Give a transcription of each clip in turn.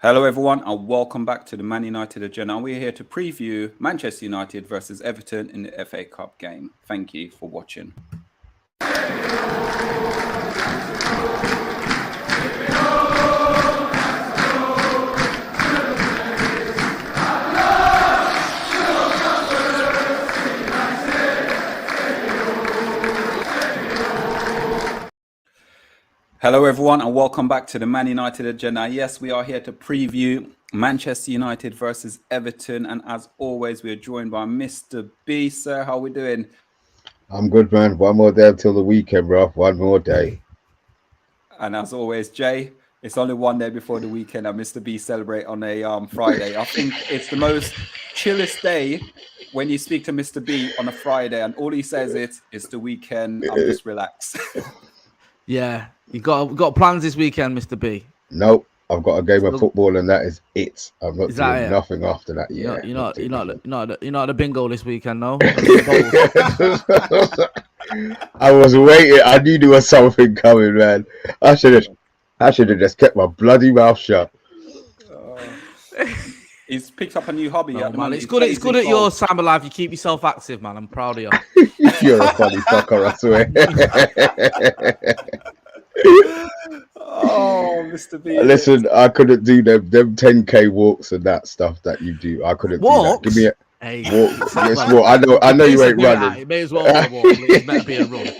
Hello, everyone, and welcome back to the Man United Agenda. We're here to preview Manchester United versus Everton in the FA Cup game. Thank you for watching. Hello, everyone, and welcome back to the Man United Agenda. Yes, we are here to preview Manchester United versus Everton. And as always, we are joined by Mr. B. Sir, how are we doing? I'm good, man. One more day until the weekend, bro. One more day. And as always, Jay, it's only one day before the weekend and Mr. B celebrate on a Friday. I think it's the most chillest day when you speak to Mr. B on a Friday and all he says is, it's the weekend, I'm just relaxed. Yeah, you got plans this weekend, Mr. B? Nope, I've got a game of football and that is it. I'm not doing nothing after that. Yeah, you're not at the bingo this weekend, no? I was waiting. I knew there was something coming, man. I should have just kept my bloody mouth shut. He's picked up a new hobby. No, man, it's good at your time of life. You keep yourself active, man. I'm proud of you. You're a funny fucker, I swear. Oh, Mr. B. Listen, I couldn't do them 10K walks and that stuff that you do. I couldn't do that. Give me a walk. Yes, walk. I know you ain't running. It may as well be a walk. It better be a run.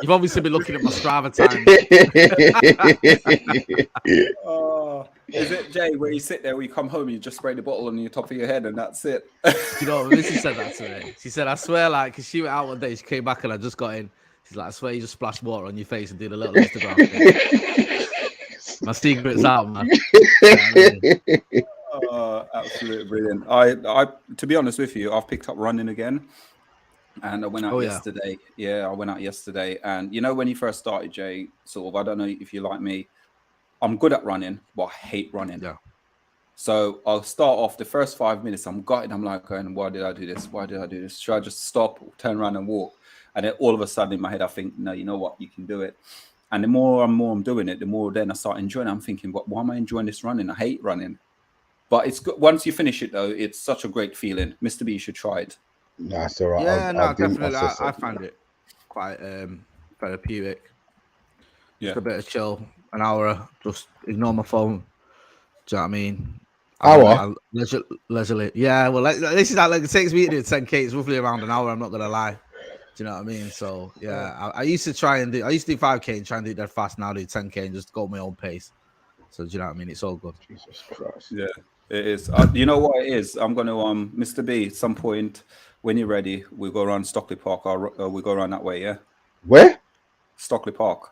You've obviously been looking at my Strava time. Is it, Jay, where you sit there, where you come home, you just spray the bottle on the top of your head and that's it? You know, Missy said that to me. She said, I swear, like, because she went out one day, she came back and I just got in. She's like, I swear you just splashed water on your face and did a little Instagram thing. My secret's out, man. Absolutely brilliant. I, to be honest with you, I've picked up running again. And I went out yesterday. Yeah, I went out yesterday. And you know, when you first started, Jay, sort of, I don't know if you're like me, I'm good at running, but I hate running. Yeah. So I'll start off the first 5 minutes. I'm gutted. I'm like, going, why did I do this? Why did I do this? Should I just stop, turn around and walk? And then all of a sudden in my head, I think, no, you know what? You can do it. And the more I'm doing it, the more then I start enjoying it. I'm thinking, but why am I enjoying this running? I hate running. But it's good. Once you finish it, though, it's such a great feeling. Mr. B, you should try it. No, it's all right. Yeah, definitely. I find it quite therapeutic. Yeah. Just a bit of chill. An hour, just ignore my phone. Do you know what I mean? Hour? Leisurely. Yeah, well, this is like it takes me to do 10K. It's roughly around an hour. I'm not gonna lie. Do you know what I mean? So yeah, I used to do 5K and try and do that fast. Now I do 10K and just go at my own pace. So do you know what I mean? It's all good. Jesus Christ. Yeah, it is. You know what it is? I'm gonna Mr. B, at some point when you're ready, we'll go around Stockley Park. We go around that way. Yeah. Where? Stockley Park.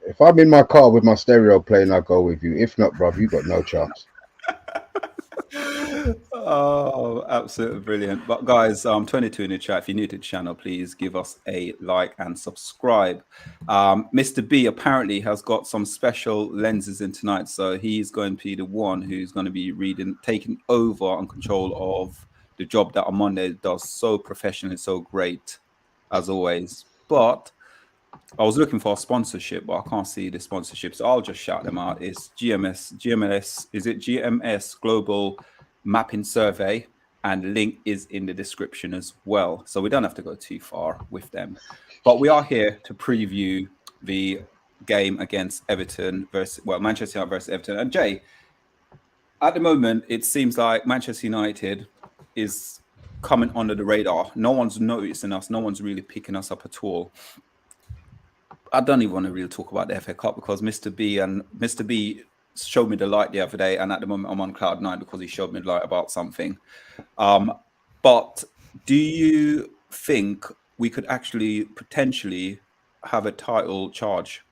If I'm in my car with my stereo playing, I'll go with you. If not, bruv, you got no chance. Oh, absolutely brilliant. But guys, 22 in the chat. If you're new to the channel, please give us a like and subscribe. Mr. B apparently has got some special lenses in tonight, so he's going to be the one who's going to be taking over and control of the job that OMONDI does so professionally, so great as always. But I was looking for a sponsorship, but I can't see the sponsorship, so I'll just shout them out. It's GMS, is it GMS Global Mapping Survey, and link is in the description as well. So we don't have to go too far with them. But we are here to preview the game against Everton Manchester United versus Everton. And Jay, at the moment, it seems like Manchester United is coming under the radar. No one's noticing us. No one's really picking us up at all. I don't even want to really talk about the FA Cup because Mr. B showed me the light the other day, and at the moment I'm on cloud 9 because he showed me the light about something. But do you think we could actually potentially have a title charge?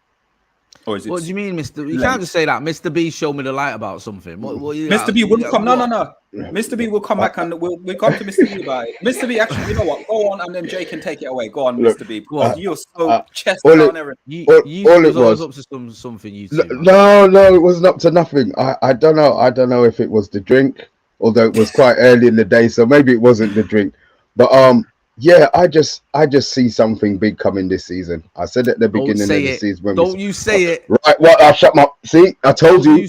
Or is it? What do you mean, Mr. You can't just say that. Mr. B showed me the light about something. Mr. B will come. No. Mr. B will come back and we'll come to Mr. B about it. Mr. B, actually, you know what? Go on, and then Jay can take it away. Go on, Mr. B. You're so chest down everything. All it was up to something. You no, it wasn't up to nothing. I don't know. I don't know if it was the drink, although it was quite early in the day, so maybe it wasn't the drink. But yeah, I just see something big coming this season. I said at the beginning of the season. Don't you say it. Right, well, I shut my... See, I told you.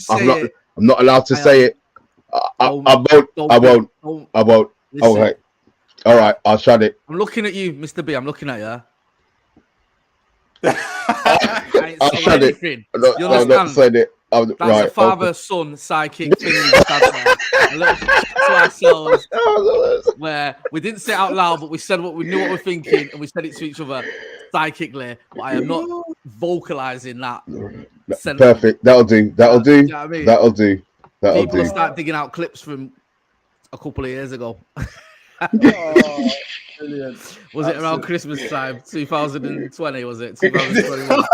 I'm I'm not allowed to say it. I won't. Listen, Okay. All right. I'll shut it. I'm looking at you, Mr. B. I'm looking at you. I'll shut it. I'm not saying it. That's right, a father-son psychic thing we just had there. A little to ourselves where we didn't say it out loud, but we said what we knew what we're thinking, and we said it to each other psychically. But I am not vocalizing that. Perfect. That'll do. That'll do. You know what I mean? That'll do. That'll People do. start digging out clips from a couple of years ago. Oh, brilliant. Was it around Christmas time? 2020, was it? 2021.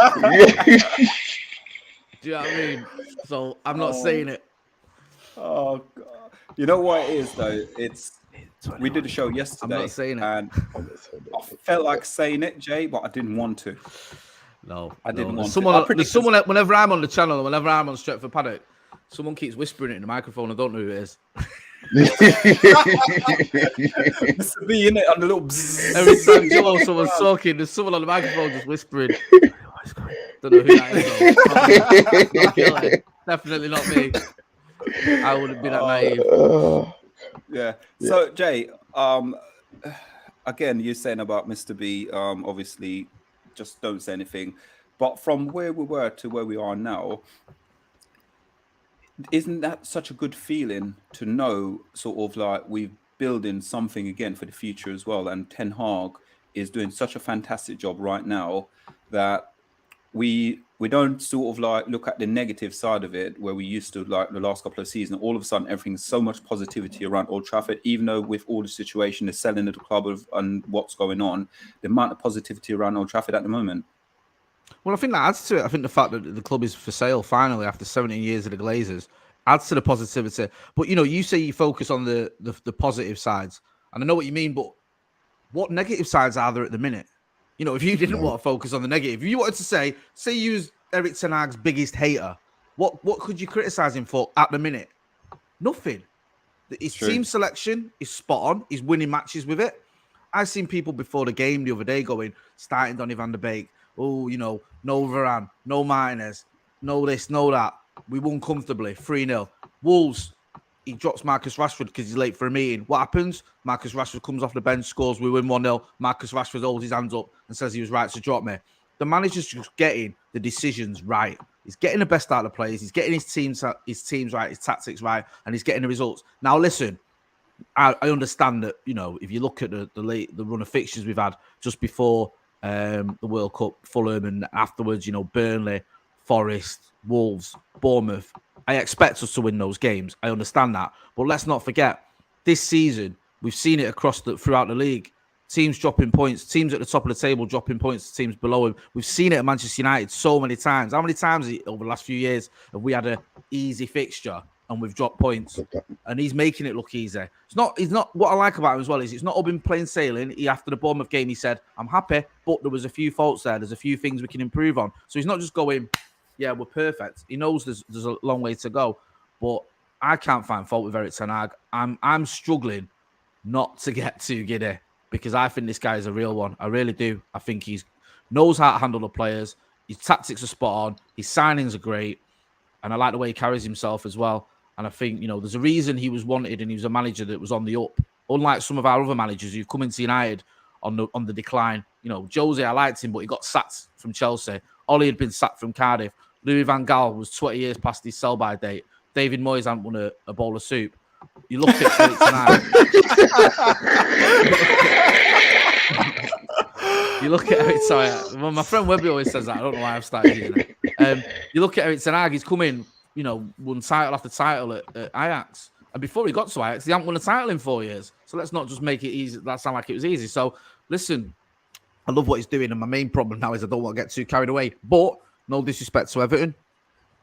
Do you know what I mean? So I'm not saying it. Oh God. You know what it is though? We did a show yesterday. I'm not saying it. And I felt like saying it, Jay, but I didn't want to. No, I didn't want there's someone whenever I'm on the channel, whenever I'm on Straight for Paddock, someone keeps whispering it in the microphone. I don't know who it is. Mr. B in it on the little bzzz. Every time Joe someone's talking, there's someone on the microphone just whispering. Don't know who that is though. Definitely not me. I wouldn't be that naive. Yeah. So Jay, again, you're saying about Mr. B, obviously just don't say anything. But from where we were to where we are now, isn't that such a good feeling to know sort of like we're building something again for the future as well? And Ten Hag is doing such a fantastic job right now that we don't sort of like look at the negative side of it where we used to like the last couple of seasons. All of a sudden, everything's so much positivity around Old Trafford, even though with all the situation, the selling of the club and what's going on, the amount of positivity around Old Trafford at the moment. Well, I think that adds to it. I think the fact that the club is for sale finally after 17 years of the Glazers adds to the positivity. But, you know, you say you focus on the positive sides. And I know what you mean, but what negative sides are there at the minute? You know, if you didn't want to focus on the negative, if you wanted to say you was Eric Ten Hag's biggest hater, what could you criticize him for at the minute? Nothing. His team selection is spot on. He's winning matches with it. I've seen people before the game the other day going, starting Donny van der Beek, oh, you know, no Varane, no Martinez, no this, no that. We won comfortably, 3-0. Wolves, he drops Marcus Rashford because he's late for a meeting. What happens? Marcus Rashford comes off the bench, scores, we win 1-0. Marcus Rashford holds his hands up and says he was right to drop me. The manager's just getting the decisions right. He's getting the best out of the players. He's getting his teams right, his tactics right, and he's getting the results. Now, listen, I understand that, you know, if you look at the run of fixtures we've had just before the World Cup, Fulham, and afterwards, you know, Burnley, Forest, Wolves, Bournemouth, I expect us to win those games. I understand that. But let's not forget, this season, we've seen it throughout the league. Teams dropping points, teams at the top of the table dropping points to teams below him. We've seen it at Manchester United so many times. How many times over the last few years have we had an easy fixture and we've dropped points? And he's making it look easy. He's not. What I like about him as well is it's not all been plain sailing. After the Bournemouth game, he said, "I'm happy, but there was a few faults there. There's a few things we can improve on." So he's not just going, "Yeah, we're perfect." He knows there's a long way to go. But I can't find fault with Eric Ten Hag. I'm struggling not to get too giddy, because I think this guy is a real one. I really do. I think he knows how to handle the players. His tactics are spot on. His signings are great. And I like the way he carries himself as well. And I think, you know, there's a reason he was wanted and he was a manager that was on the up. Unlike some of our other managers who've come into United on the decline. You know, Jose, I liked him, but he got sacked from Chelsea. Ollie had been sacked from Cardiff. Louis van Gaal was 20 years past his sell-by date. David Moyes hadn't won a bowl of soup. You look at it tonight. You look at Eric Ten Hag. Well, my friend Webby always says that. I don't know why I've started using it. You look at Eric Ten Hag, he's come in, you know, won title after title at Ajax. And before he got to Ajax, he hadn't won a title in 4 years. So let's not just make it easy. That sound like it was easy. So listen, I love what he's doing. And my main problem now is I don't want to get too carried away. But no disrespect to Everton.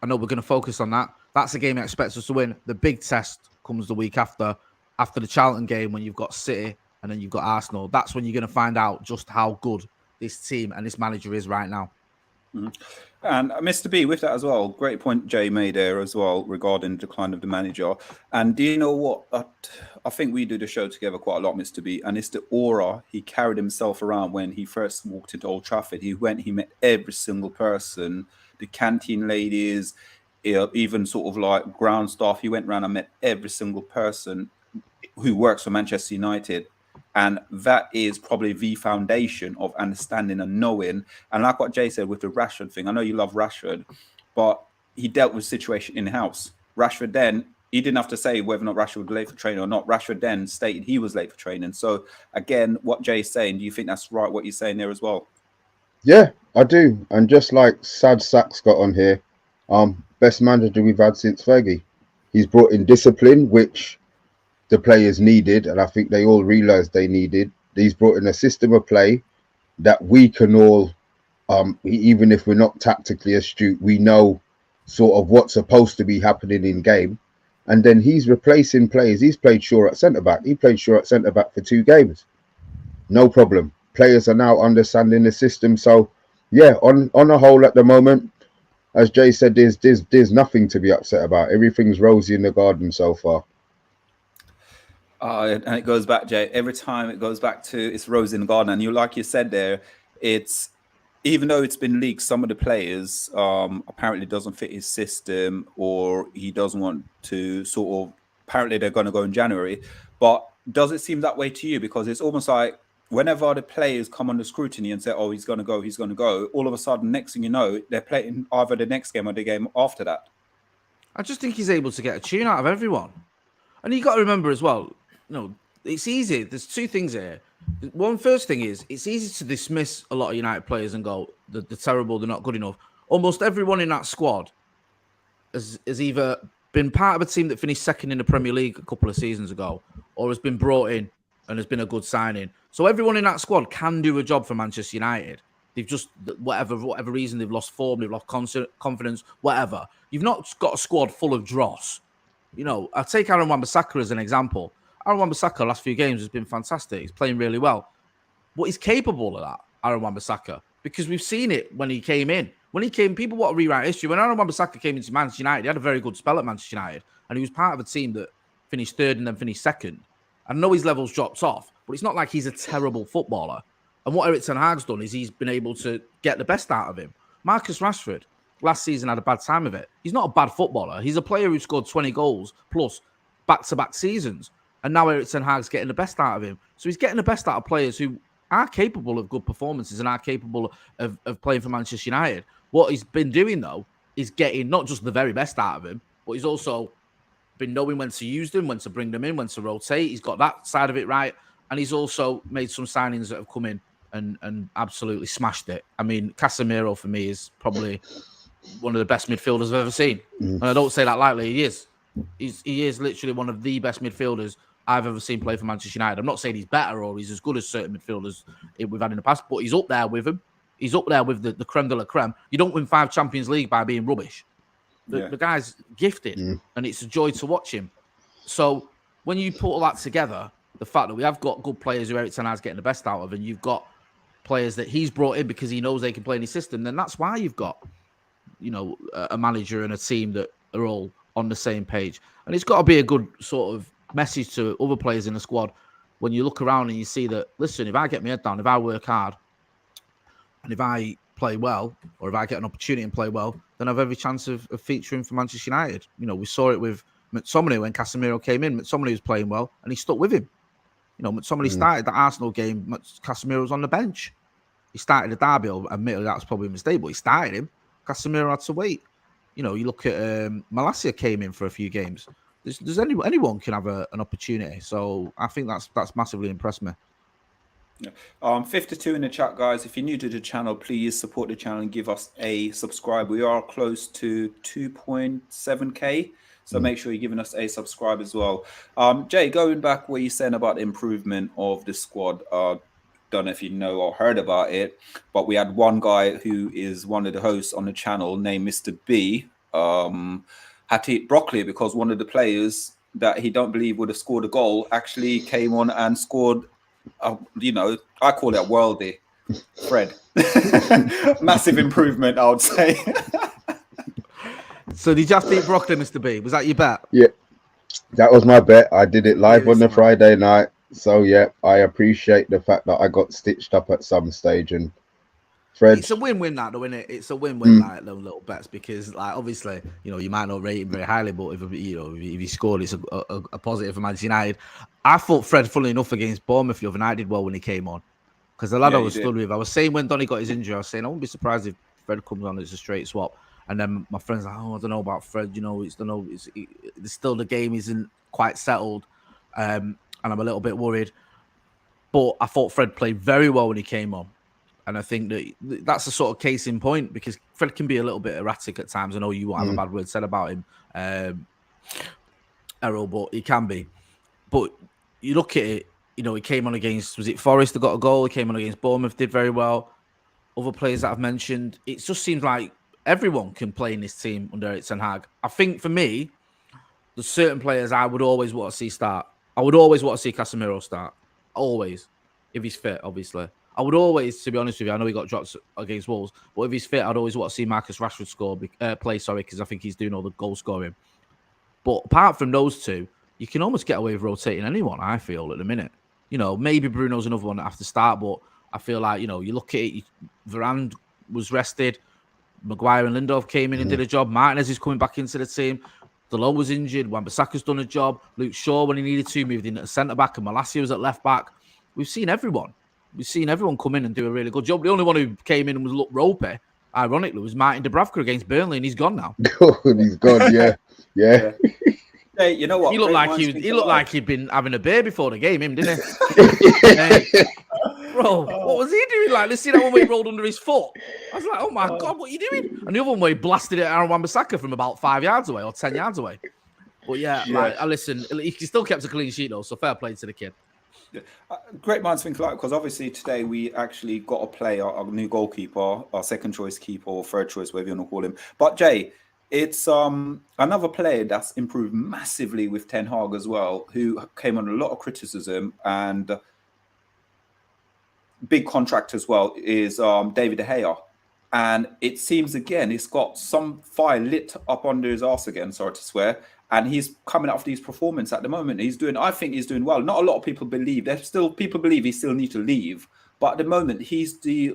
I know we're going to focus on that. That's a game he expects us to win. The big test comes the week after the Charlton game, when you've got City and then you've got Arsenal. That's when you're going to find out just how good this team and this manager is right now. Mm-hmm. And Mr. B, with that as well, great point Jay made there as well regarding the decline of the manager. And do you know what? I think we do the show together quite a lot, Mr. B, and it's the aura he carried himself around when he first walked into Old Trafford. He met every single person, the canteen ladies. even sort of like ground staff. He went around and met every single person who works for Manchester United. And that is probably the foundation of understanding and knowing. And like what Jay said with the Rashford thing, I know you love Rashford, but he dealt with the situation in-house. Rashford then, he didn't have to say whether or not Rashford was late for training or not. Rashford then stated he was late for training. So again, what Jay's saying, do you think that's right, what you're saying there as well? Yeah, I do. And just like Sad Sacks got on here, best manager we've had since Fergie. He's brought in discipline, which the players needed, and I think they all realised they needed. He's brought in a system of play that we can all, even if we're not tactically astute, we know sort of what's supposed to be happening in game. And then he's replacing players. He's played Shaw at centre-back. He played Shaw at centre-back for 2 games. No problem. Players are now understanding the system. So, yeah, on a whole at the moment, as Jay said, there's nothing to be upset about. Everything's rosy in the garden so far. And it goes back, Jay, every time it goes back to it's rose in the garden. And you, like you said there, it's, even though it's been leaked, some of the players apparently doesn't fit his system, or he doesn't want to sort of, apparently they're going to go in January. But does it seem that way to you? Because it's almost like whenever the players come under scrutiny and say, oh, he's going to go, all of a sudden, next thing you know, they're playing either the next game or the game after that. I just think he's able to get a tune out of everyone. And you got to remember as well, it's easy. There's 2 things here. First thing is, it's easy to dismiss a lot of United players and go, they're terrible, they're not good enough. Almost everyone in that squad has either been part of a team that finished second in the Premier League a couple of seasons ago, or has been brought in and has been a good signing. So everyone in that squad can do a job for Manchester United. They've just, whatever reason, they've lost form, they've lost confidence, whatever. You've not got a squad full of dross. I'll take Aaron Wan-Bissaka as an example. Aaron Wan-Bissaka last few games has been fantastic. He's playing really well. But he's capable of that, Aaron Wan-Bissaka, because we've seen it when he came in. When he came, people want to rewrite history. When Aaron Wan-Bissaka came into Manchester United, he had a very good spell at Manchester United, and he was part of a team that finished 3rd and then finished 2nd. I know his levels dropped off, but it's not like he's a terrible footballer. And what Erik ten Hag's done is he's been able to get the best out of him. Marcus Rashford, last season, had a bad time of it. He's not a bad footballer. He's a player who scored 20 goals plus back-to-back seasons. And now Erik ten Hag's getting the best out of him. So he's getting the best out of players who are capable of good performances and are capable of playing for Manchester United. What he's been doing, though, is getting not just the very best out of him, but he's also been knowing when to use them, when to bring them in, when to rotate. He's got that side of it right. And he's also made some signings that have come in and absolutely smashed it. I mean, Casemiro, for me, is probably one of the best midfielders I've ever seen. And I don't say that lightly. He is. He is literally one of the best midfielders I've ever seen play for Manchester United. I'm not saying he's better or he's as good as certain midfielders we've had in the past, but he's up there with them. He's up there with the creme de la creme. You don't win 5 Champions League by being rubbish. The guy's gifted, and it's a joy to watch him. So when you put all that together, the fact that we have got good players who Erik ten Hag's getting the best out of, and you've got players that he's brought in because he knows they can play in his system, then that's why you've got, a manager and a team that are all on the same page. And it's got to be a good sort of message to other players in the squad when you look around and you see that, listen, if I get my head down, if I work hard, and if I play well, or if I get an opportunity and play well, then I've every chance of featuring for Manchester United. We saw it with McTominay when Casemiro came in. McTominay was playing well, and he stuck with him. McTominay started the Arsenal game. Casemiro was on the bench. He started the derby. Admittedly, that was probably a mistake, but he started him. Casemiro had to wait. You look at Malacia came in for a few games. There's anyone can have an opportunity. So I think that's massively impressed me. 52 in the chat, guys. If you're new to the channel, please support the channel and give us a subscribe. We are close to 2.7k, so make sure you're giving us a subscribe as well. Jay, going back where you're saying about the improvement of the squad, don't know if you know or heard about it, but we had one guy who is one of the hosts on the channel named Mr. B, had to eat broccoli because one of the players that he don't believe would have scored a goal actually came on and scored. I call it a worldie, Fred. Massive improvement, I would say. So did you have to eat broccoli, Mr. B? Was that your bet? Yeah, that was my bet. I did it live on the Friday night. So, yeah, I appreciate the fact that I got stitched up at some stage. And Fred. It's a win-win that, though, isn't it? It's a win-win, like them little bets, because, like, obviously, you know, you might not rate him very highly, but if he scored, it's a positive for Manchester United. I thought Fred, funnily enough, against Bournemouth the other night did well when he came on, because the lad I was stood with, I was saying when Donny got his injury, I was saying I wouldn't be surprised if Fred comes on as a straight swap. And then my friend's like, oh, I don't know about Fred. You know, it's still the game isn't quite settled, and I'm a little bit worried. But I thought Fred played very well when he came on. And I think that's the sort of case in point, because Fred can be a little bit erratic at times. I know you won't have a bad word said about him, Errol, but he can be. But you look at it, you know, he came on against, was it Forest that got a goal? He came on against Bournemouth, did very well. Other players that I've mentioned, it just seems like everyone can play in this team under Erik ten Hag. I think for me, there's certain players I would always want to see start. I would always want to see Casemiro start. Always. If he's fit, obviously. I would always, to be honest with you, I know he got dropped against Wolves, but if he's fit, I'd always want to see Marcus Rashford play, because I think he's doing all the goal scoring. But apart from those two, you can almost get away with rotating anyone, I feel, at the minute. You know, maybe Bruno's another one that have to start, but I feel like, you know, you look at it, Varane was rested, Maguire and Lindelof came in and did a job, Martinez is coming back into the team, Dalot was injured, Wan-Bissaka's done a job, Luke Shaw, when he needed to, moved in at centre-back, and Malacia was at left-back. We've seen everyone. We've seen everyone come in and do a really good job. The only one who came in and was looked ropey, ironically, was Martin Dubravka against Burnley, and he's gone now. He's gone, yeah. Hey, you know what? He looked like he'd been having a beer before the game, didn't he? Bro, what was he doing? Like, let's see that one where he rolled under his foot. I was like, oh my God, what are you doing? And the other one where he blasted it at Aaron Wan-Bissaka from about 5 yards away or 10 yards away. But yeah, like, listen, he still kept a clean sheet though, so fair play to the kid. Great minds think alike, because obviously today we actually got to play our new goalkeeper, our second choice keeper or third choice, whatever you want to call him. But Jay, it's another player that's improved massively with Ten Hag as well, who came on a lot of criticism and big contract as well, is David De Gea. And it seems again, it's got some fire lit up under his arse again, sorry to swear. And he's coming off these performances at the moment. I think he's doing well. Not a lot of people believe. People believe he still need to leave. But at the moment, he's we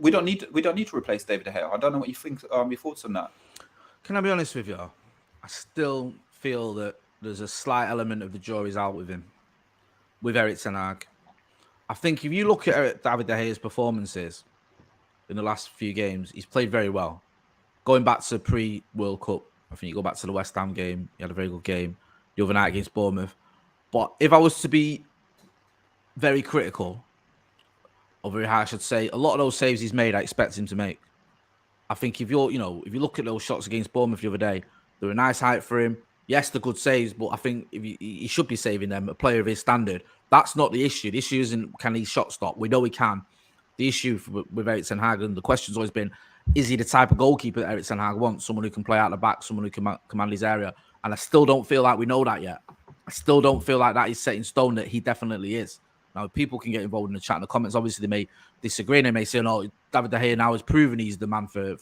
don't need to replace David De Gea. I don't know what you think. Your thoughts on that? Can I be honest with you? I still feel that there's a slight element of the jury's out with him, with Erik ten Hag. I think if you look at David De Gea's performances in the last few games, he's played very well. Going back to pre-World Cup, I think you go back to the West Ham game, he had a very good game the other night against Bournemouth. But if I was to be very critical, or very harsh, I'd say a lot of those saves he's made, I expect him to make. I think if you look at those shots against Bournemouth the other day, they're a nice height for him. Yes, they're good saves, but I think he should be saving them. A player of his standard, that's not the issue. The issue isn't can he shot stop. We know he can. The issue with Erik ten Hag, and the question's always been, is he the type of goalkeeper that Erik ten Hag wants? Someone who can play out the back, someone who can command his area. And I still don't feel like we know that yet. I still don't feel like that is set in stone that he definitely is. Now, people can get involved in the chat and the comments. Obviously, they may disagree and they may say, no, David De Gea now has proven he's the man for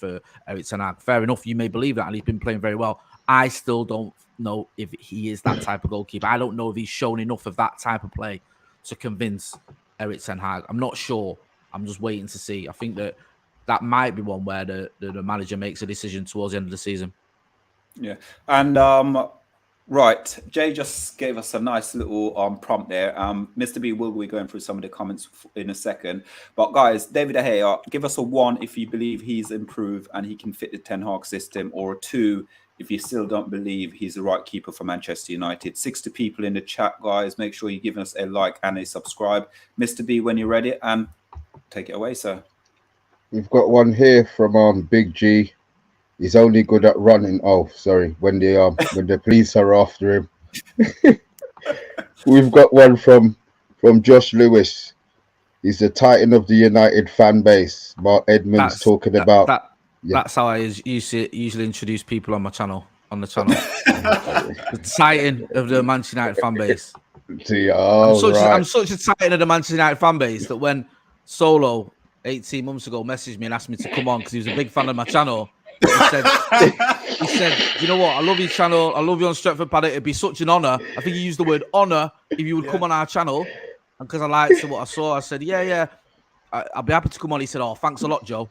Erik ten Hag. Fair enough, you may believe that, and he's been playing very well. I still don't know if he is that type of goalkeeper. I don't know if he's shown enough of that type of play to convince Erik ten Hag. I'm not sure. I'm just waiting to see. I think that might be one where the manager makes a decision towards the end of the season. Yeah. And right, Jay just gave us a nice little prompt there. Mr. B will be going through some of the comments in a second. But guys, David De Gea, give us a 1 if you believe he's improved and he can fit the Ten Hag system, or a 2 if you still don't believe he's the right keeper for Manchester United. 60 people in the chat, guys. Make sure you're giving us a like and a subscribe. Mr. B, when you're ready, and take it away, sir. We've got one here from Big G. He's only good at running. Oh, sorry. When the police are after him. We've got one from Josh Lewis. He's the titan of the United fan base. Mark Edmonds talking about. That's how I usually introduce people on the channel. The titan of the Manchester United fan base. I'm such a titan of the Manchester United fan base that when Solo 18 months ago messaged me and asked me to come on because he was a big fan of my channel, he said, you know what, I love your channel, I love you on Stretford Paddock, it'd be such an honour. I think he used the word honour if you would come on our channel. And because I liked what I saw, I said, yeah. I'll be happy to come on. He said, "Oh, thanks a lot, Joe."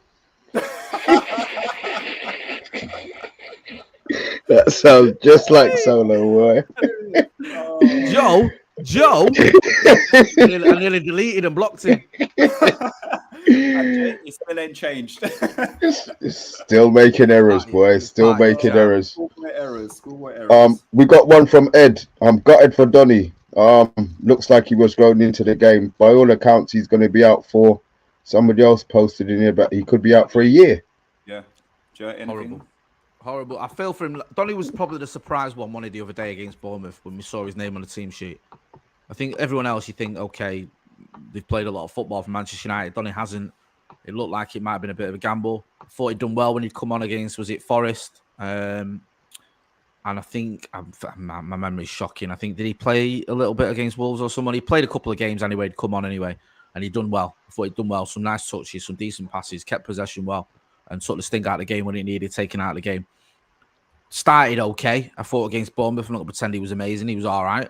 That sounds just like Solo, boy. Joe, I nearly deleted and blocked him. He still ain't changed. Still making errors, boy. Still making errors. Schoolboy errors. We got one from Ed. I'm gutted for Donny. Looks like he was thrown into the game. By all accounts, he's going to be out for. Somebody else posted in here, but he could be out for a year. Yeah. Horrible. I feel for him. Donny was probably the surprise one the other day against Bournemouth when we saw his name on the team sheet. I think everyone else, you think, okay, they've played a lot of football for Manchester United. Donny hasn't. It looked like it might have been a bit of a gamble. I thought he'd done well when he'd come on against, was it Forest? And I think, my memory's shocking. I think, did he play a little bit against Wolves or someone? He played a couple of games anyway, he'd come on anyway, and he'd done well. I thought he'd done well. Some nice touches, some decent passes, kept possession well, and sort of sting out of the game when he needed, taken out of the game. Started okay. I thought against Bournemouth, I'm not going to pretend he was amazing. He was all right.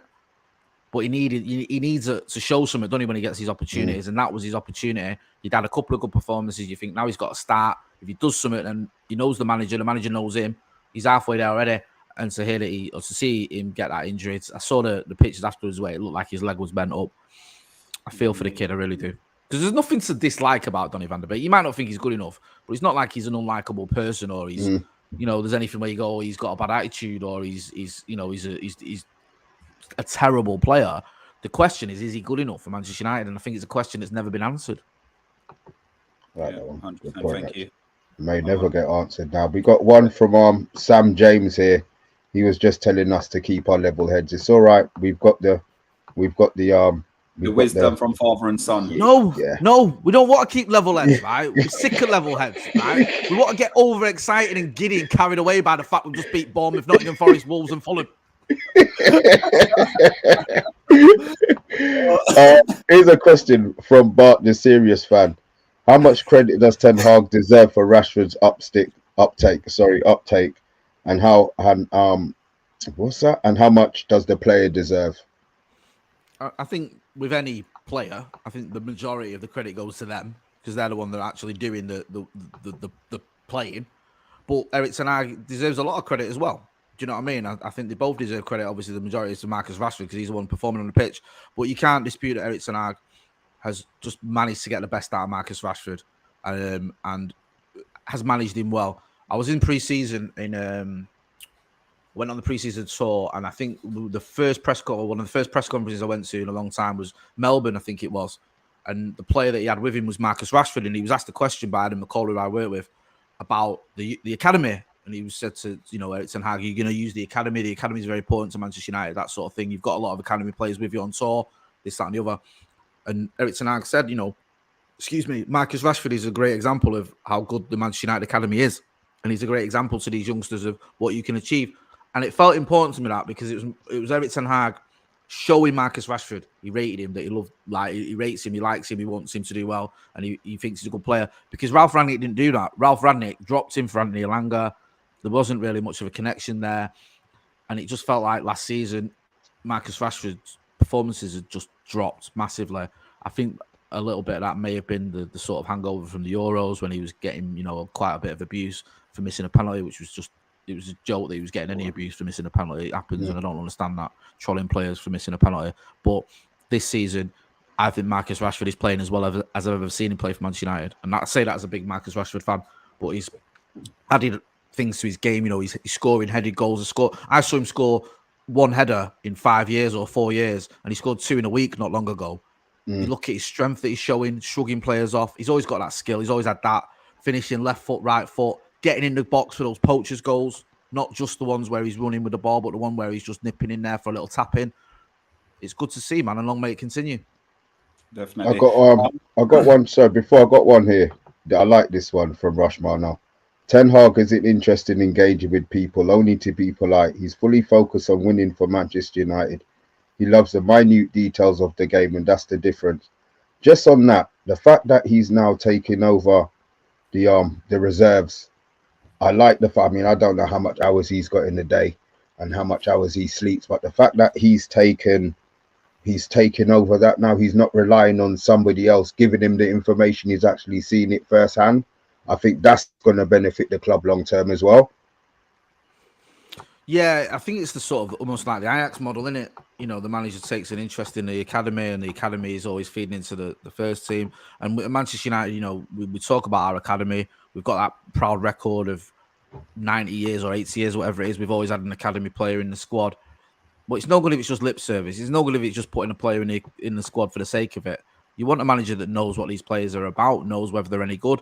But he needs to show something, doesn't he, when he gets these opportunities? And that was his opportunity. He'd had a couple of good performances. You think now he's got to start. If he does something and he knows the manager knows him, he's halfway there already. And to see him get that injury, I saw the pictures afterwards where it looked like his leg was bent up. I feel for the kid, I really do. Because there's nothing to dislike about Donny van der Beek. You might not think he's good enough, but it's not like he's an unlikable person or he's, there's anything where you go, he's got a bad attitude or he's a terrible player. The question is he good enough for Manchester United? And I think it's a question that's never been answered. Right, yeah, 100%. Thank you. May never get answered. Now we got one from Sam James here. He was just telling us to keep our level heads. It's all right. We've got the wisdom from father and son. No, we don't want to keep level heads, right? We're sick of level heads, right? We want to get overexcited and giddy and carried away by the fact we've just beat Bournemouth, Nottingham Forest, Wolves, and Fulham. Here's a question from Bart, the serious fan. How much credit does Ten Hag deserve for Rashford's uptake? And how much does the player deserve? I think with any player, I think the majority of the credit goes to them because they're the one that are actually doing the playing. But Eric Ten Hag deserves a lot of credit as well. Do you know what I mean? I think they both deserve credit. Obviously, the majority is to Marcus Rashford because he's the one performing on the pitch. But you can't dispute that Eric Ten Hag has just managed to get the best out of Marcus Rashford and has managed him well. I was in pre-season went on the pre-season tour, and I think one of the first press conferences I went to in a long time was Melbourne, I think it was. And the player that he had with him was Marcus Rashford, and he was asked a question by Adam McCall, who I work with, about the academy. And he was said to, Eric Ten Hag, you're going to use the academy. The academy is very important to Manchester United, that sort of thing. You've got a lot of academy players with you on tour, this, that, and the other. And Eric Ten Hag said, Marcus Rashford is a great example of how good the Manchester United academy is. And he's a great example to these youngsters of what you can achieve. And it felt important to me that because it was Eric Ten Hag showing Marcus Rashford. He rated him, that he loved, he rates him, he likes him, he wants him to do well, and he thinks he's a good player. Because Ralph Rangnick didn't do that. Ralph Rangnick dropped him for Anthony Elanga. There wasn't really much of a connection there. And it just felt like last season, Marcus Rashford's performances had just dropped massively. I think a little bit of that may have been the sort of hangover from the Euros when he was getting, quite a bit of abuse for missing a penalty, which was just, it was a joke that he was getting any abuse for missing a penalty. It happens, and I don't understand that, trolling players for missing a penalty. But this season, I think Marcus Rashford is playing as well as I've ever seen him play for Manchester United. And I say that as a big Marcus Rashford fan, but he's added things to his game. He's scoring headed goals. I saw him score one header in 5 years or 4 years, and he scored 2 in a week not long ago. You look at his strength that he's showing, shrugging players off. He's always got that skill. He's always had that finishing left foot, right foot, getting in the box for those poachers goals, not just the ones where he's running with the ball, but the one where he's just nipping in there for a little tap in. It's good to see, man, and long may it continue. Definitely. I got one. So before I got one here, I like this one from Rushmar now. Ten Hag isn't interested in engaging with people, only to be polite. He's fully focused on winning for Manchester United. He loves the minute details of the game, and that's the difference. Just on that, the fact that he's now taking over the reserves, I like the fact. I mean, I don't know how much hours he's got in the day and how much hours he sleeps, but the fact that he's taken he's taking over that now. He's not relying on somebody else giving him the information. He's actually seeing it firsthand. I think that's going to benefit the club long term as well. Yeah, I think it's the sort of almost like the Ajax model, isn't it? You know, the manager takes an interest in the academy, and the academy is always feeding into the first team. And with Manchester United, you know, we talk about our academy. We've got that proud record of 90 years or 80 years, whatever it is. We've always had an academy player in the squad. But it's no good if it's just lip service. It's no good if it's just putting a player in the squad for the sake of it. You want a manager that knows what these players are about, knows whether they're any good.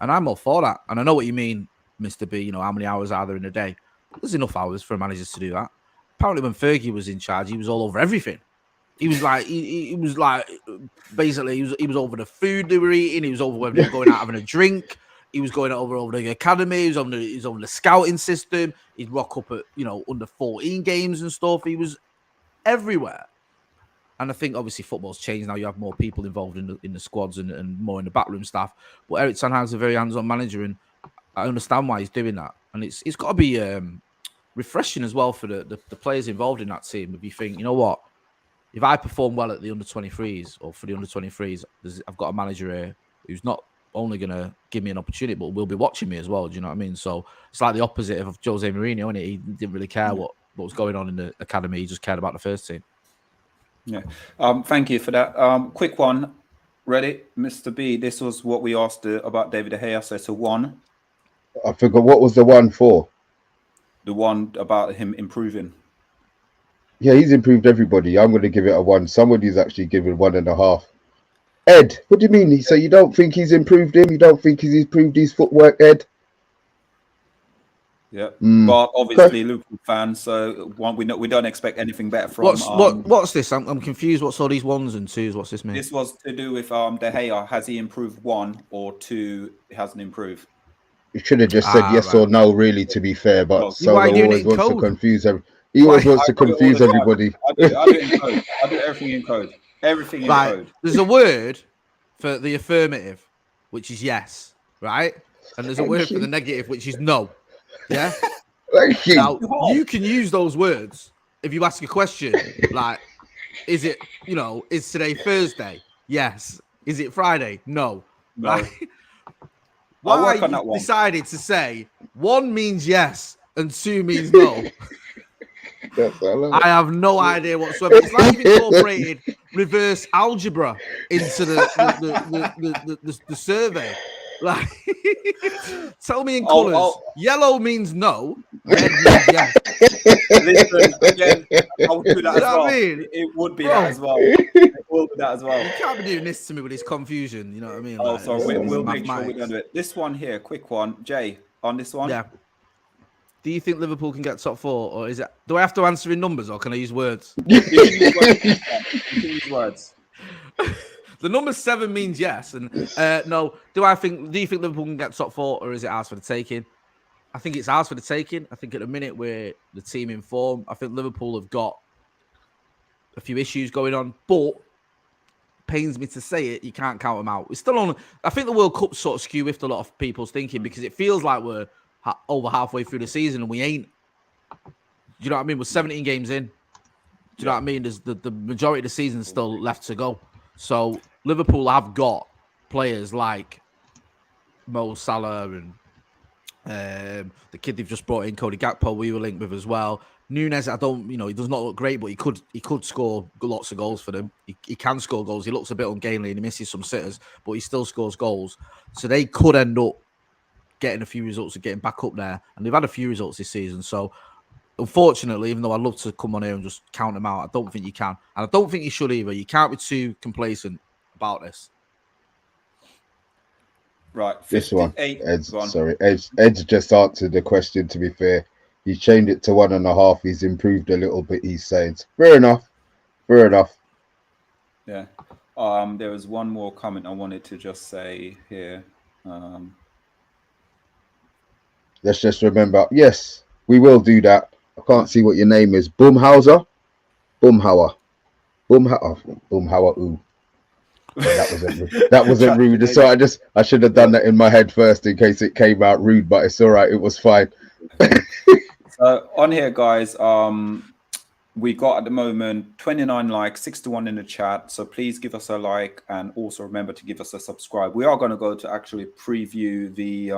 And I'm all for that. And I know what you mean, Mr. B. You know, how many hours are there in a day? There's enough hours for managers to do that. Apparently, when Fergie was in charge, he was all over everything. He was like, he was like, basically, he was over the food they were eating. He was over whether they were going out having a drink. He was going over the academy. He was on the scouting system. He'd rock up at, you know, under 14 games and stuff. He was everywhere. And I think obviously football's changed now. You have more people involved in the squads and more in the backroom staff. But Erik ten Hag's a very hands-on manager, and I understand why he's doing that. And it's got to be refreshing as well for the players involved in that team. If you think, you know what, if I perform well at the under-23s or for the under-23s, I've got a manager here who's not only going to give me an opportunity, but will be watching me as well. Do you know what I mean? So it's like the opposite of Jose Mourinho, isn't it? He didn't really care what was going on in the academy. He just cared about the first team. Yeah. Thank you for that. Quick one. Ready, Mr. B? This was what we asked about David De Gea. So it's a 1. I forgot what was the one for. The one about him improving. Yeah, he's improved everybody. I'm going to give it a 1. Somebody's actually given 1.5. Ed, what do you mean? So you don't think he's improved him? You don't think he's improved his footwork, Ed? Yeah, but obviously Liverpool fans, so we don't expect anything better from. What's this? I'm confused. What's all these 1s and 2s? What's this mean? This was to do with De Gea. Has he improved 1 or 2? He hasn't improved. You should have just said yes or no, really, to be fair. But Solo always wants to confuse everybody. He always wants to confuse everybody. I do it in code. I do everything in code. Everything in code. There's a word for the affirmative, which is yes, right? And there's a word for the negative, which is no. Yeah. Thank you. Now, you can use those words if you ask a question like, is it, you know, is today Thursday? Yes. Is it Friday? No. Right? Why you decided to say 1 means yes and 2 means no? I have no idea whatsoever. It's like you've incorporated reverse algebra into the survey. Like, tell me in colours. Yellow means no. Red means yes. Listen, again, I would do that as well. I mean? It would be that as well. It will be that as well. You can't be doing this to me with this confusion. You know what I mean? Oh, like, sorry. We'll make sure we don't do it. This one here, quick one. Jay, on this one. Yeah. Do you think Liverpool can get top 4, or is it? Do I have to answer in numbers, or can I use words? You can use words. The number 7 means yes, and no. Do you think Liverpool can get top 4, or is it ours for the taking? I think it's ours for the taking. I think at the minute we're the team in form. I think Liverpool have got a few issues going on, but pains me to say it, you can't count them out. We're still on. I think the World Cup sort of skew with a lot of people's thinking because it feels like we're over halfway through the season and we ain't. Do you know what I mean? We're 17 games in. Do you know what I mean? There's the majority of the season still left to go. So Liverpool have got players like Mo Salah and the kid they've just brought in, Cody Gakpo, we were linked with as well. Nunez, he does not look great, but he could score lots of goals for them. He can score goals. He looks a bit ungainly and he misses some sitters, but he still scores goals. So they could end up getting a few results and getting back up there. And they've had a few results this season. So unfortunately, even though I'd love to come on here and just count them out, I don't think you can. And I don't think you should either. You can't be too complacent about this. Right. This one. Ed's just answered the question, to be fair. He's changed it to 1.5. He's improved a little bit, he says. Fair enough. Yeah. There was one more comment I wanted to just say here. Let's just remember, yes, we will do that. I can't see what your name is. Boomhauer. Ooh. That wasn't rude. So I should have done that in my head first in case it came out rude, but it's all right. It was fine. So on here, guys, We got at the moment 29 likes, 6-1 in the chat. So please give us a like and also remember to give us a subscribe. We are going to go to actually preview the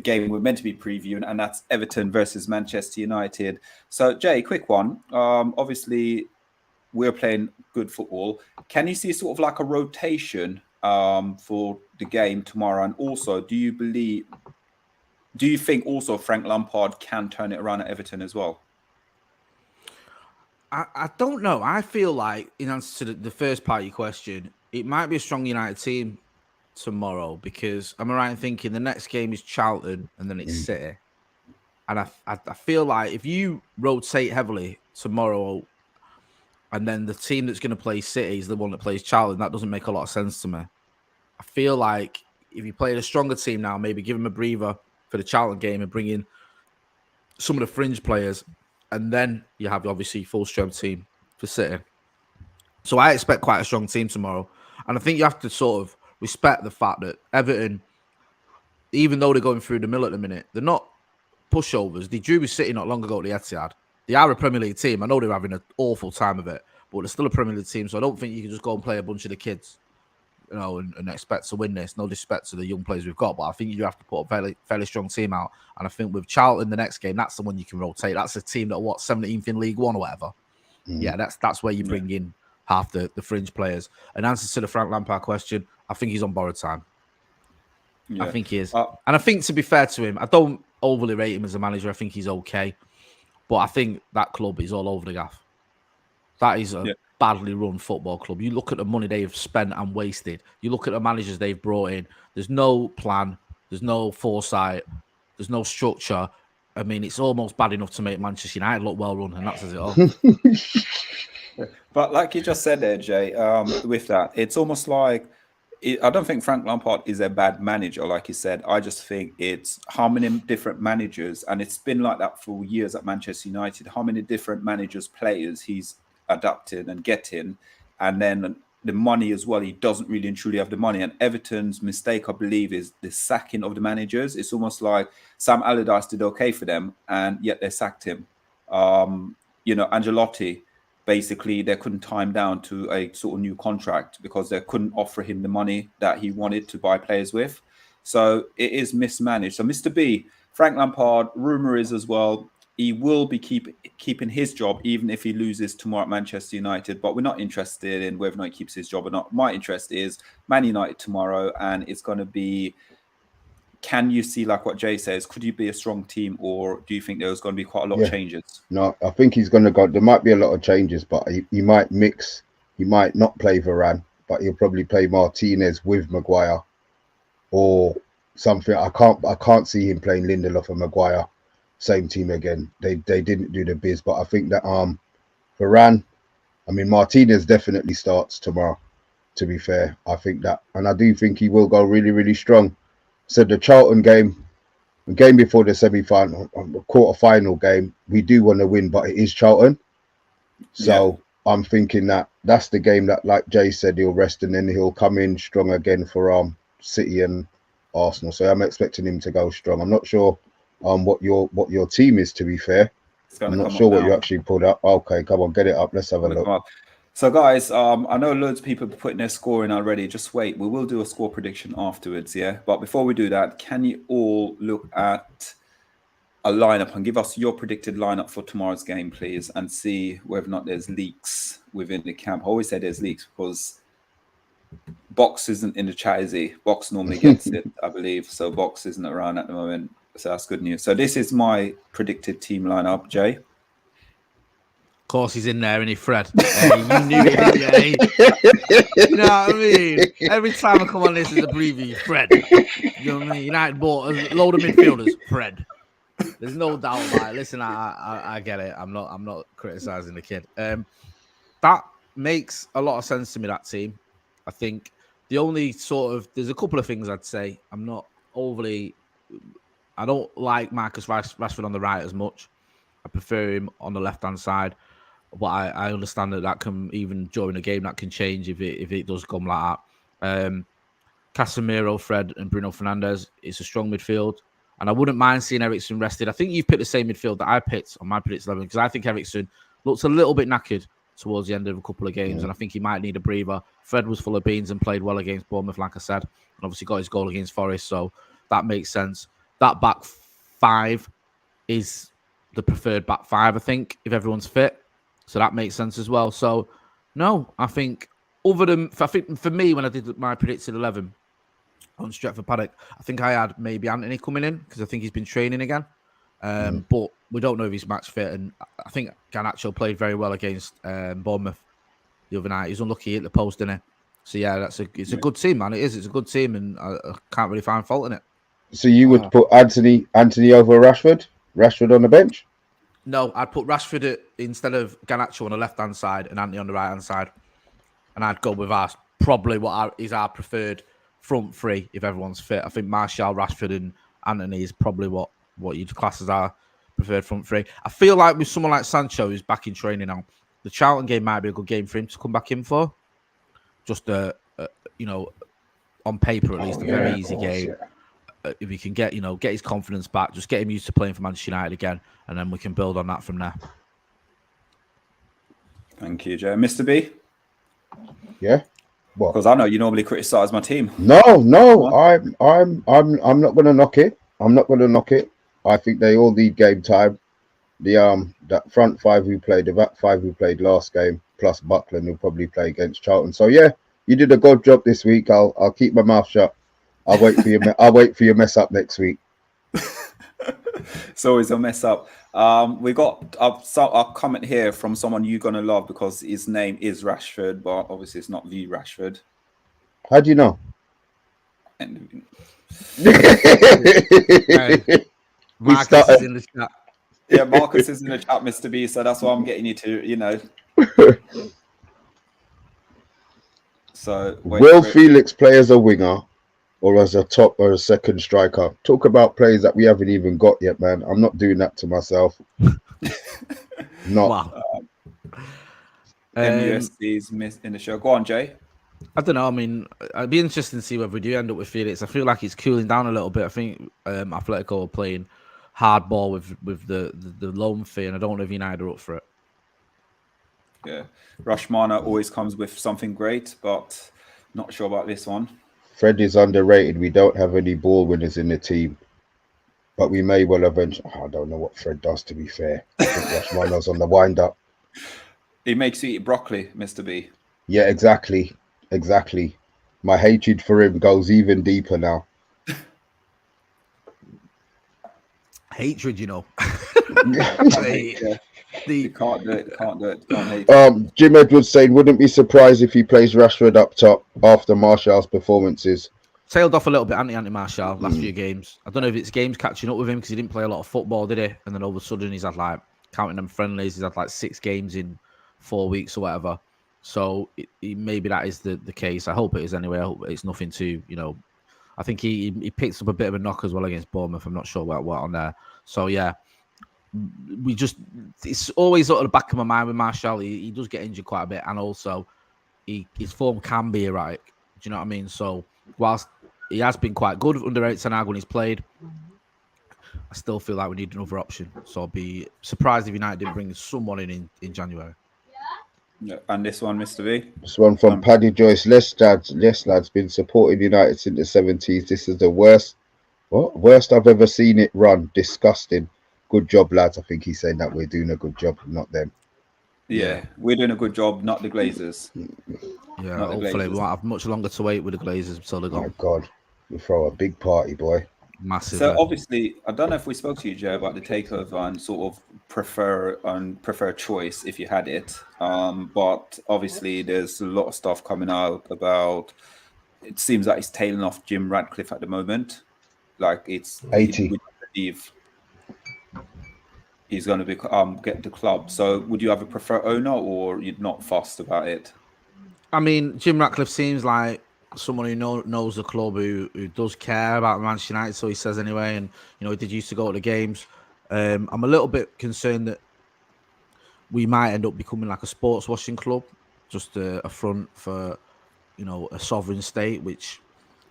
game we're meant to be previewing, and that's Everton versus Manchester United. So Jay, quick one. Obviously, we're playing good football. Can you see sort of like a rotation for the game tomorrow? And also, do you think also Frank Lampard can turn it around at Everton as well? I don't know. I feel like, in answer to the first part of your question, it might be a strong United team tomorrow because I'm right in thinking the next game is Charlton and then it's City. And I feel like if you rotate heavily tomorrow and then the team that's going to play City is the one that plays Charlton, that doesn't make a lot of sense to me. I feel like if you play a stronger team now, maybe give them a breather for the Charlton game and bring in some of the fringe players, and then you have obviously full strength team for City. So I expect quite a strong team tomorrow. And I think you have to sort of respect the fact that Everton, even though they're going through the mill at the minute, they're not pushovers. They drew with City not long ago at the Etihad. They are a Premier League team. I know they're having an awful time of it, but they're still a Premier League team. So I don't think you can just go and play a bunch of the kids, you know, and expect to win this. No disrespect to the young players we've got, but I think you do have to put a fairly strong team out. And I think with Charlton the next game, that's the one you can rotate. That's a team that 17th in League One or whatever. Yeah, that's where you bring in half the fringe players. And answer to the Frank Lampard question, I think he's on borrowed time. I think he is. And I think, to be fair to him, I don't overly rate him as a manager. I think he's okay. But I think that club is all over the gaff. That is a badly run football club. You look at the money they've spent and wasted. You look at the managers they've brought in. There's no plan. There's no foresight. There's no structure. I mean, it's almost bad enough to make Manchester United look well run, and that says it all. But like you just said there, Jay, with that, it's almost like I don't think Frank Lampard is a bad manager, like you said. I just think it's how many different managers, and it's been like that for years at Manchester United, how many different managers, players he's adapting and getting, and then the money as well. He doesn't really and truly have the money. And Everton's mistake, I believe, is the sacking of the managers. It's almost like Sam Allardyce did okay for them, and yet they sacked him. You know, Ancelotti, basically they couldn't tie him down to a sort of new contract because they couldn't offer him the money that he wanted to buy players with. So it is mismanaged. So Mr. B, Frank Lampard, rumor is as well, he will be keeping his job even if he loses tomorrow at Manchester United. But we're not interested in whether or not he keeps his job or not. My interest is Man United tomorrow, and it's going to be, can you see, like what Jay says, could you be a strong team, or do you think there's going to be quite a lot of changes? No, I think he's going to go. There might be a lot of changes, but he might mix. He might not play Varane, but he'll probably play Martinez with Maguire or something. I can't see him playing Lindelof and Maguire same team again. They didn't do the biz, but I think that Varane, I mean, Martinez definitely starts tomorrow, to be fair. I think that, and I do think he will go really, really strong. So the Charlton game, the game before the semi-final, the quarter-final game, we do want to win, but it is Charlton. So I'm thinking that that's the game that, like Jay said, he'll rest and then he'll come in strong again for City and Arsenal. So I'm expecting him to go strong. I'm not sure what your team is, to be fair. I'm not sure what you actually pulled up. Okay, come on, get it up. Let's have a look. So guys, I know loads of people are putting their score in already. Just wait, we will do a score prediction afterwards, yeah? But before we do that, can you all look at a lineup and give us your predicted lineup for tomorrow's game, please, and see whether or not there's leaks within the camp. I always say there's leaks because Box isn't in the chat, is he? Box normally gets it, I believe. So Box isn't around at the moment. So that's good news. So this is my predicted team lineup, Jay. Of course, he's in there, and he Fred. Hey, you knew it, you know what I mean? Every time I come on this as a preview, Fred. You know what I mean? United bought a load of midfielders, Fred. There's no doubt about it. Listen, I get it. I'm not criticizing the kid. That makes a lot of sense to me, that team. I think the only there's a couple of things I'd say. I'm not overly. I don't like Marcus Rashford on the right as much. I prefer him on the left-hand side. But I understand that can, even during a game, that can change if it does come like that. Casemiro, Fred, and Bruno Fernandes, it's a strong midfield. And I wouldn't mind seeing Eriksen rested. I think you've picked the same midfield that I picked on my predicted 11, because I think Eriksen looks a little bit knackered towards the end of a couple of games, and I think he might need a breather. Fred was full of beans and played well against Bournemouth, like I said, and obviously got his goal against Forest, so that makes sense. That back five is the preferred back five, I think, if everyone's fit. So that makes sense as well. So, no, I think other than, I think for me, when I did my predicted 11 on Stretford Paddock, I think I had maybe Anthony coming in because I think he's been training again. But we don't know if he's match fit. And I think Garnacho played very well against Bournemouth the other night. He's unlucky at the post, didn't he? So, yeah, it's a good team, man. It is. It's a good team, and I can't really find fault in it. So you would put Anthony over Rashford? Rashford on the bench? No, I'd put Rashford instead of Garnacho on the left-hand side and Anthony on the right-hand side. And I'd go with probably what is our preferred front three if everyone's fit. I think Martial, Rashford and Anthony is probably what you'd class as our preferred front three. I feel like with someone like Sancho who's back in training now, the Charlton game might be a good game for him to come back in for. Just, on paper at least, a very easy game. Yeah. If he can get his confidence back, just get him used to playing for Manchester United again, and then we can build on that from there. Thank you, Joe. Mr. B? Yeah. What? Because I know you normally criticise my team. No, I'm not going to knock it. I'm not going to knock it. I think they all need game time. That front five who played, the back five who played last game, plus Buckland who probably play against Charlton. So yeah, you did a good job this week. I'll keep my mouth shut. I'll wait for you. I'll wait for your mess up next week. It's always a mess up. We got a comment here from someone you're gonna love because his name is Rashford, but obviously it's not the Rashford. How do you know? Marcus is in the chat. Yeah, Marcus is in the chat, Mr. B. So that's why I'm getting you to, So will Felix play as a winger? Or as a top or a second striker? Talk about players that we haven't even got yet, man. I'm not doing that to myself. Not. Wow. MUSD's in the show. Go on, Jay. I don't know. I mean, it'd be interesting to see whether we do end up with Felix. I feel like he's cooling down a little bit. I think Atletico are playing hard ball with the loan fee, and I don't know if United are up for it. Yeah. Rashmana always comes with something great, but not sure about this one. Fred is underrated. We don't have any ball winners in the team, but we may well eventually. I don't know what Fred does, to be fair. I think Rashmana's on the wind up. He makes you eat broccoli, Mr. B. Yeah, exactly. My hatred for him goes even deeper now. Hatred, You can't do it. Can't hate it. Jim Edwards saying, wouldn't be surprised if he plays Rashford up top after Martial's performances. Tailed off a little bit, Anthony Martial, last few games. I don't know if it's games catching up with him because he didn't play a lot of football, did he? And then all of a sudden he's had, like, counting them friendlies, he's had like 6 games in 4 weeks or whatever. So maybe that is the case. I hope it is anyway. I hope it's nothing to, I think he picks up a bit of a knock as well against Bournemouth. I'm not sure what on there. So, yeah. It's always sort of the back of my mind with Martial. He does get injured quite a bit, and also his form can be erratic. Do you know what I mean? So whilst he has been quite good under Eric Ten Hag when he's played, I still feel like we need another option. So I'll be surprised if United didn't bring someone in January. Yeah, and this one, Mr. B. This one from Paddy Joyce. Yes, lads, been supporting United since the 70s. This is the worst I've ever seen it run. Disgusting. Good job, lads. I think he's saying that we're doing a good job, not them. Yeah, we're doing a good job, not the Glazers. Yeah, hopefully we won't have much longer to wait with the Glazers until they're gone. My God, we throw a big party, boy. Massive. So obviously, I don't know if we spoke to you, Joe, about the takeover and sort of prefer choice if you had it. But obviously, there's a lot of stuff coming out about. It seems like it's tailing off Jim Ratcliffe at the moment. Like it's 80. He's going to get the club. So would you have a preferred owner, or you're not fussed about it? I mean, Jim Ratcliffe seems like someone who knows the club, who does care about Manchester United, so he says anyway. And he did used to go to the games. I'm a little bit concerned that we might end up becoming like a sports washing club, just a front for a sovereign state, which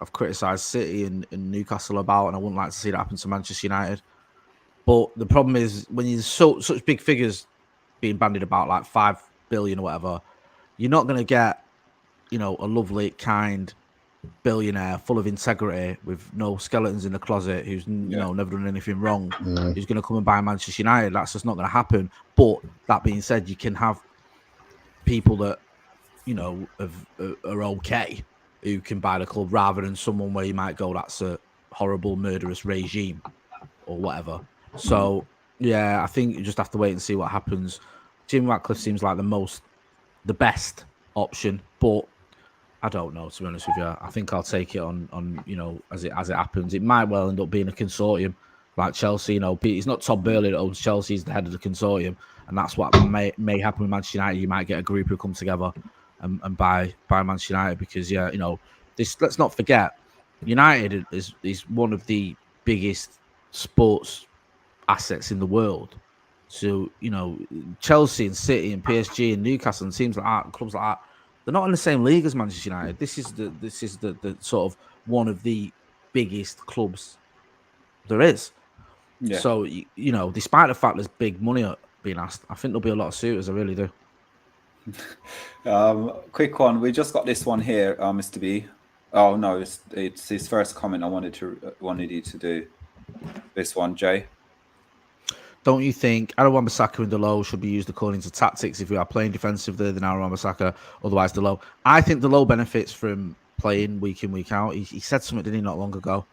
I've criticised City and Newcastle about, and I wouldn't like to see that happen to Manchester United. But the problem is when you're such big figures being bandied about like 5 billion or whatever, you're not going to get, you know, a lovely, kind billionaire full of integrity with no skeletons in the closet who's, you know, never done anything wrong, who's going to come and buy Manchester United. That's just not going to happen. But that being said, you can have people that, you know, are okay who can buy the club rather than someone where you might go, that's a horrible, murderous regime or whatever. So, yeah, I think you just have to wait and see what happens. Jim Ratcliffe seems like the best option, but I don't know, to be honest with you. I think I'll take it on you know, as it happens. It might well end up being a consortium like Chelsea. You know, it's not Todd Burley that owns Chelsea; he's the head of the consortium, and that's what may happen with Manchester United. You might get a group who come together and buy Manchester United because, yeah, you know, this. Let's not forget, United is one of the biggest sports assets in the world. So, you know, Chelsea and City and PSG and Newcastle and teams like that, clubs like that, they're not in the same league as Manchester United. This is the sort of one of the biggest clubs there is. Yeah. So, you know, despite the fact there's big money being asked, I think there'll be a lot of suitors. I really do. Quick one. We just got this one here, Mr. B. Oh no, it's his first comment. I wanted you to do this one, Jay. Don't you think Aaron Wan-Bissaka and Dalot should be used according to tactics if we are playing defensively than Aaron Wan-Bissaka? Otherwise, Dalot. I think Dalot benefits from playing week in, week out. He said something, didn't he, not long ago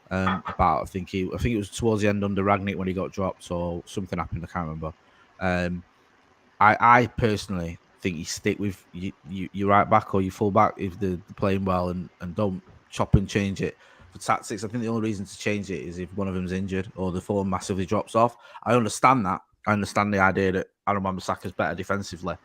about I think it was towards the end under Rangnick when he got dropped or something happened. I can't remember. I personally think you stick with your right back or your full back if they're playing well and don't chop and change it. For tactics, I think the only reason to change it is if one of them's injured or the form massively drops off. I understand that. I understand the idea that Aaron Wan-Bissaka is better defensively.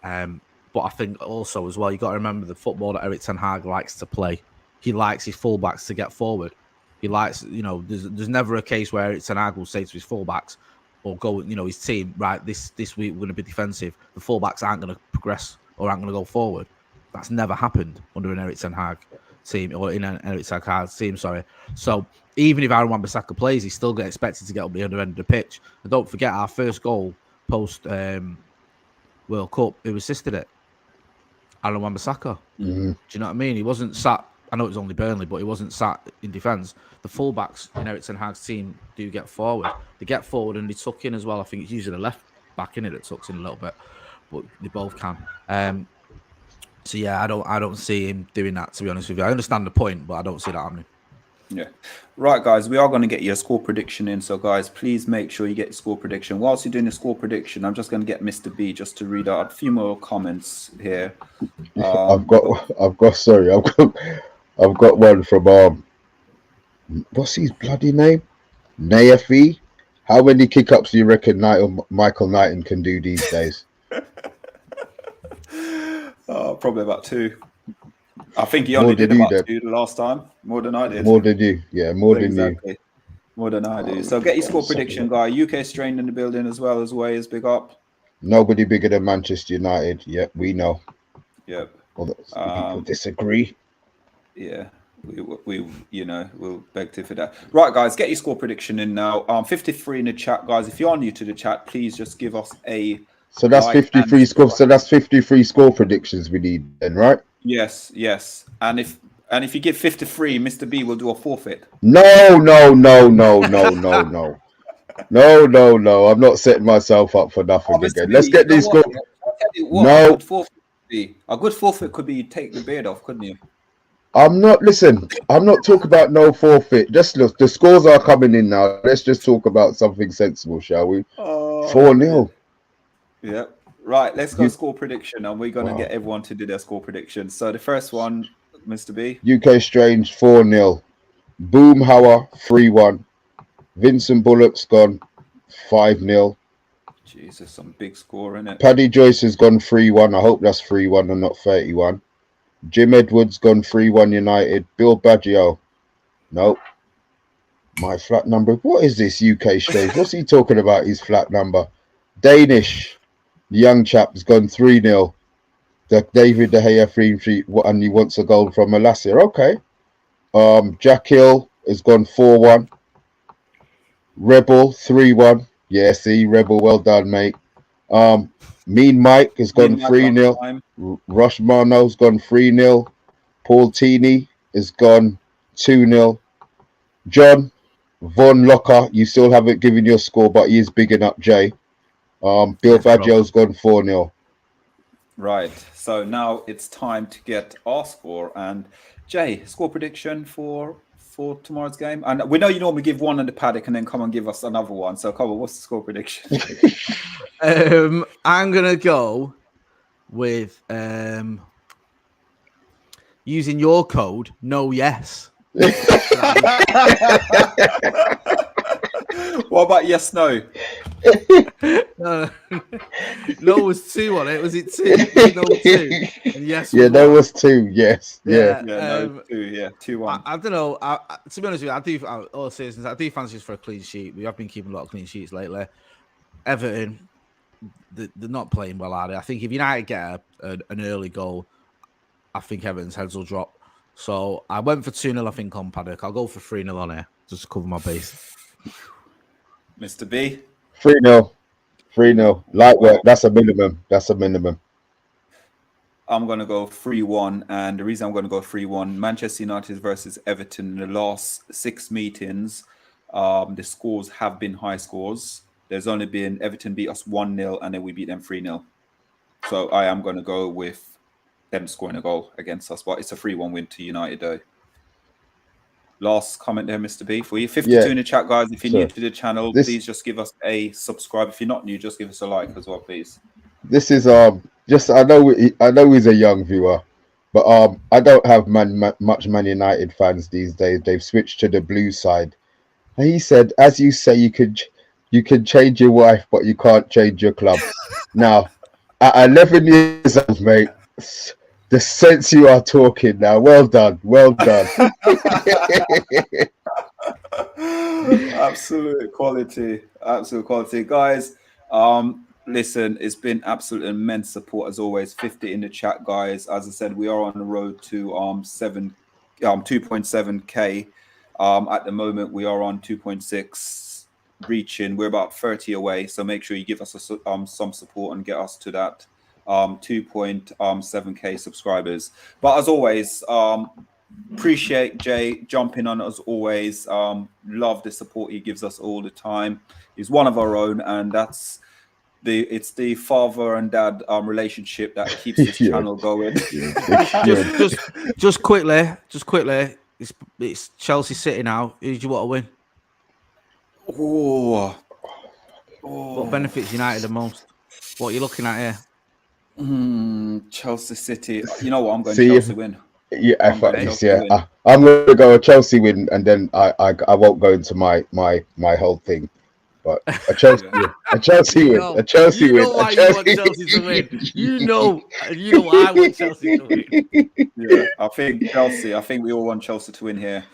But I think also as well, you got to remember the football that Erik ten Hag likes to play. He likes his fullbacks to get forward. He likes, you know, there's never a case where Erik ten Hag will say to his fullbacks or go, you know, his team, right, this week we're going to be defensive. The fullbacks aren't going to progress or aren't going to go forward. That's never happened under an Erik ten Hag team or in an Erik ten Hag team, sorry. So even if Aaron Wan-Bissaka plays, he's still getting expected to get up the other end of the pitch. And don't forget our first goal post World Cup, who assisted it? Aaron Wan-Bissaka. Do you know what I mean? He wasn't sat. I know it was only Burnley, but he wasn't sat in defence. The fullbacks in Erik ten Hag's team do get forward. They get forward and they tuck in as well. I think it's usually the left back in it that tucks in a little bit, but they both can. So yeah, I don't see him doing that, to be honest with you. I understand the point, but I don't see that happening. Yeah. Right, guys, we are going to get your score prediction in. So, guys, please make sure you get your score prediction. Whilst you're doing the score prediction, I'm just going to get Mr. B just to read out a few more comments here. I've got one from what's his bloody name? Nayafi. How many kick-ups do you reckon Michael Knighton can do these days? Probably about 2. I think he only did about 2 the last time. More than I did. More than you. Yeah, more than you. More than I do. So get your score prediction, guy. UK strained in the building as well as Way is big up. Nobody bigger than Manchester United. Yep, we know. Yep. People disagree. Yeah. We you know, we'll beg to for that. Right, guys, get your score prediction in now. 53 in the chat, guys. If you are new to the chat, please just give us a So that's 53 score. So that's 53 score predictions we need then, right? Yes. And if you give 53, Mr. B will do a forfeit. No. No. I'm not setting myself up for nothing again. Let's get these scores. No. A good forfeit could be you take the beard off, couldn't you? I'm not talking about no forfeit. Just look, the scores are coming in now. Let's just talk about something sensible, shall we? 4-0. Yeah. Right, let's go score prediction, and we're going to get everyone to do their score prediction. So the first one, Mr. B. UK Strange 4-0. Boomhauer 3-1. Vincent Bullock's gone 5-0. Jesus, some big score, innit? Paddy Joyce has gone 3-1. I hope that's 3-1 and not 31. Jim Edwards gone 3-1 United. Bill Baggio. Nope. My flat number. What is this UK Strange? What's he talking about, his flat number? Danish. The young chap's gone 3-0. David De Gea 3-3, and he wants a goal from Malacia. Okay. Jack Hill has gone 4-1. Rebel 3-1. Yeah, see, Rebel, well done, mate. Mean Mike has gone Mean Mike 3-0. time. Rush Marno's gone 3-0. Paul Teeny has gone 2-0. John Von Locker, you still haven't given your score, but he is bigging up Jay. Bill Yes, bro. Baggio's gone 4-0. Right. So now it's time to get our score. And Jay, score prediction for tomorrow's game. And we know you normally give one on the paddock and then come and give us another one. So come on, what's the score prediction? I'm gonna go with using your code. No, yes. What about yes, no? No was 2 on it. Was it 2? No, 2. And yes, Yeah, was there one. was 2. Yes. Yeah. Yeah, no, 2. Yeah, 2-1. I don't know. To be honest with you, all seasons, I do fancy us for a clean sheet. We have been keeping a lot of clean sheets lately. Everton, they're not playing well, are they? I think if United get an early goal, I think Everton's heads will drop. So I went for 2-0, I think, on paddock. I'll go for 3-0 on here, just to cover my base. Mr. B? 3-0. 3-0. Light work. That's a minimum. That's a minimum. I'm going to go 3-1. And the reason I'm going to go 3-1, Manchester United versus Everton in the last 6 meetings, the scores have been high scores. There's only been Everton beat us 1-0 and then we beat them 3-0. So I am going to go with them scoring a goal against us. But it's a 3-1 win to United, though. Last comment there, Mr. B. For you, 52 in the chat, guys. If you're new to the channel, please just give us a subscribe. If you're not new, just give us a like as well, please. This is just I know he's a young viewer, but I don't have much Man United fans these days. They've switched to the blue side. And he said, as you say, you can change your wife, but you can't change your club. Now, at 11 years old, mate, the sense you are talking now. Well done. Well done. Absolute quality. Absolute quality. Guys, listen, it's been absolute immense support as always. 50 in the chat, guys. As I said, we are on the road to 2.7k. At the moment, we are on 2.6, reaching. We're about 30 away. So make sure you give us some support and get us to that 2.7k subscribers. But as always, appreciate Jay jumping on as always. Love the support he gives us all the time. He's one of our own, and it's the father and dad relationship that keeps this channel going. Just quickly, it's Chelsea City now. Who do you want to win? What benefits United the most? What are you looking at here? Chelsea City. You know what? I'm going Chelsea win. Yeah, I'm going to go a Chelsea win, and then I won't go into my whole thing. But a Chelsea win. A Chelsea win. A Chelsea win. You know why you want Chelsea to win. You know why I want Chelsea to win. Yeah, I think Chelsea. I think we all want Chelsea to win here.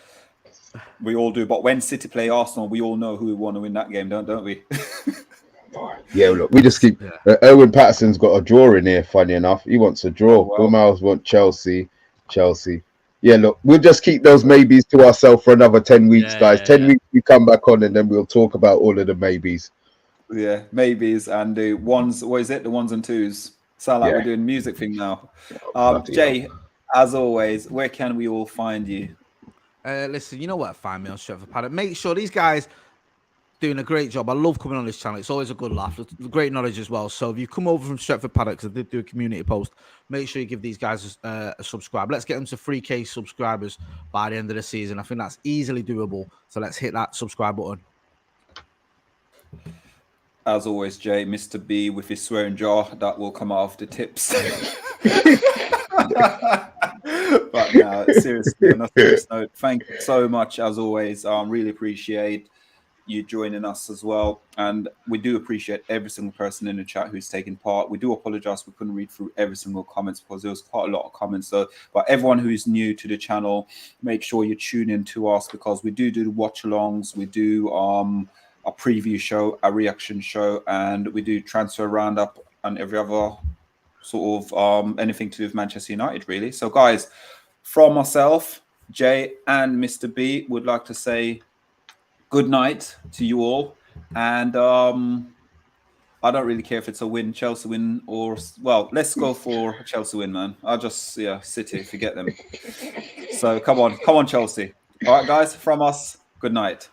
We all do. But when City play Arsenal, we all know who we want to win that game, don't we? Yeah, look, we just keep. Owen Patterson's got a draw in here. Funny enough, he wants a draw. Bill Miles want Chelsea. Yeah, look, we'll just keep those maybes to ourselves for another 10 weeks, guys. 10 weeks, we come back on, and then we'll talk about all of the maybes. Yeah, maybes and the ones. What is it? The ones and twos. Sound like we're doing music thing now. Jay, as always, where can we all find you? Listen, you know where to find me on Stretford Paddock. Make sure these guys doing a great job. I love coming on this channel. It's always a good laugh. Great knowledge as well. So if you come over from Stretford Paddock, because I did do a community post, make sure you give these guys a subscribe. Let's get them to 3k subscribers by the end of the season. I think that's easily doable. So let's hit that subscribe button. As always, Jay, Mr. B with his swearing jar, that will come off the tips. But now, seriously, on a serious note, thank you so much, as always. Really appreciate you joining us as well, and we do appreciate every single person in the chat who's taken part. We do apologize we couldn't read through every single comments because there was quite a lot of comments. So, but everyone who's new to the channel, make sure you tune in to us, because we do the watch-alongs, we do a preview show, a reaction show, and we do transfer roundup and every other sort of anything to do with Manchester United, really. So, guys, from myself, Jay, and Mr. B, would like to say good night to you all, and I don't really care if it's a win, Chelsea win, or well, let's go for a Chelsea win, man. I'll just City, forget them. So come on, Chelsea. All right, guys, from us, good night.